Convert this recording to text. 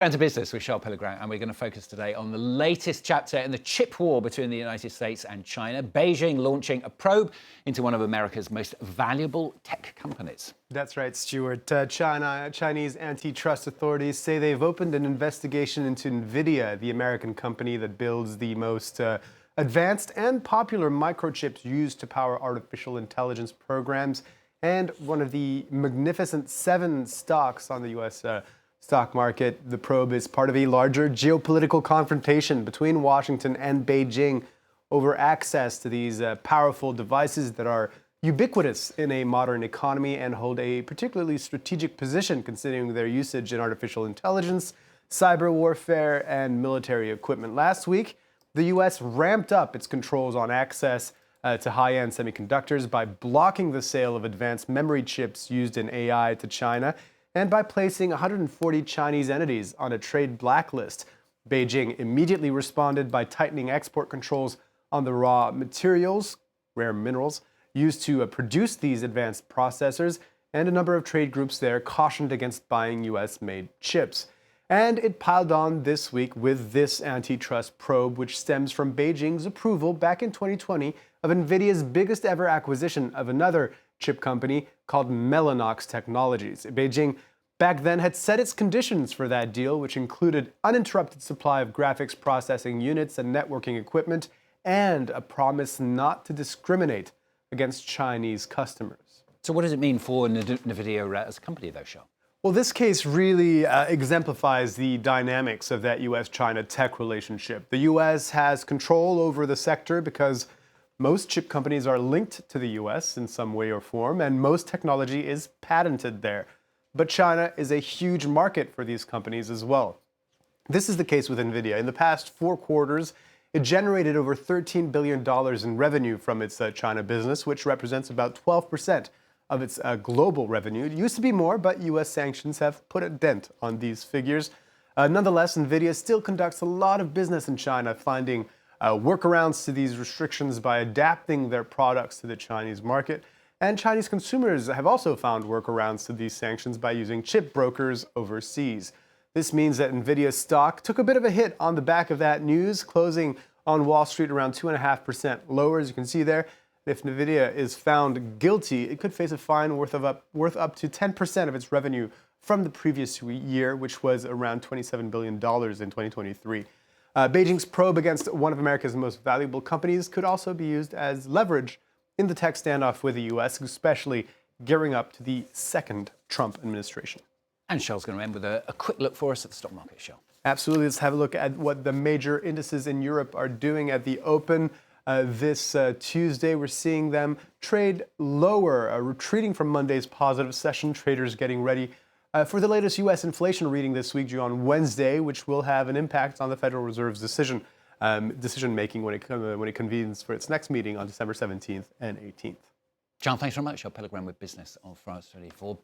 Down to business with Charles Pellegrin, and we're going to focus today on the latest chapter in the chip war between the United States and China. Beijing launching a probe into one of America's most valuable tech companies. That's right, Stuart. Chinese antitrust authorities say they've opened an investigation into Nvidia, the American company that builds the most advanced and popular microchips used to power artificial intelligence programs, and one of the magnificent 7 stocks on the U.S. Stock market. The probe is part of a larger geopolitical confrontation between Washington and Beijing over access to these powerful devices that are ubiquitous in a modern economy and hold a particularly strategic position considering their usage in artificial intelligence, cyber warfare, and military equipment. Last week, the U.S. ramped up its controls on access to high-end semiconductors by blocking the sale of advanced memory chips used in AI to China, and by placing 140 Chinese entities on a trade blacklist. Beijing immediately responded by tightening export controls on the raw materials, rare minerals, used to produce these advanced processors, and a number of trade groups there cautioned against buying US-made chips. And it piled on this week with this antitrust probe, which stems from Beijing's approval back in 2020 of Nvidia's biggest ever acquisition of another chip company called Mellanox Technologies. Beijing back then had set its conditions for that deal, which included uninterrupted supply of graphics processing units and networking equipment, and a promise not to discriminate against Chinese customers. So what does it mean for Nvidia as a company, though, Charles? Well, this case really exemplifies the dynamics of that U.S.-China tech relationship. The U.S. has control over the sector because most chip companies are linked to the U.S. in some way or form, and most technology is patented there. But China is a huge market for these companies as well. This is the case with Nvidia. In the past 4 quarters, it generated over $13 billion in revenue from its China business, which represents about 12% of its global revenue. It used to be more, but U.S. sanctions have put a dent on these figures. Nonetheless, Nvidia still conducts a lot of business in China, finding workarounds to these restrictions by adapting their products to the Chinese market. And Chinese consumers have also found workarounds to these sanctions by using chip brokers overseas. This means that Nvidia's stock took a bit of a hit on the back of that news, closing on Wall Street around 2.5% lower, as you can see there. If Nvidia is found guilty, it could face a fine worth up to 10% of its revenue from the previous year, which was around $27 billion in 2023. Beijing's probe against one of America's most valuable companies could also be used as leverage in the tech standoff with the U.S., especially gearing up to the second Trump administration. And Charles going to end with a quick look for us at the stock market, Charles. Absolutely. Let's have a look at what the major indices in Europe are doing at the open. This Tuesday, we're seeing them trade lower, retreating from Monday's positive session. Traders getting ready for the latest U.S. inflation reading this week, due on Wednesday, which will have an impact on the Federal Reserve's decision-making when it convenes for its next meeting on December 17th and 18th. John, thanks very much. Charles Pellegrin with Business on France 24.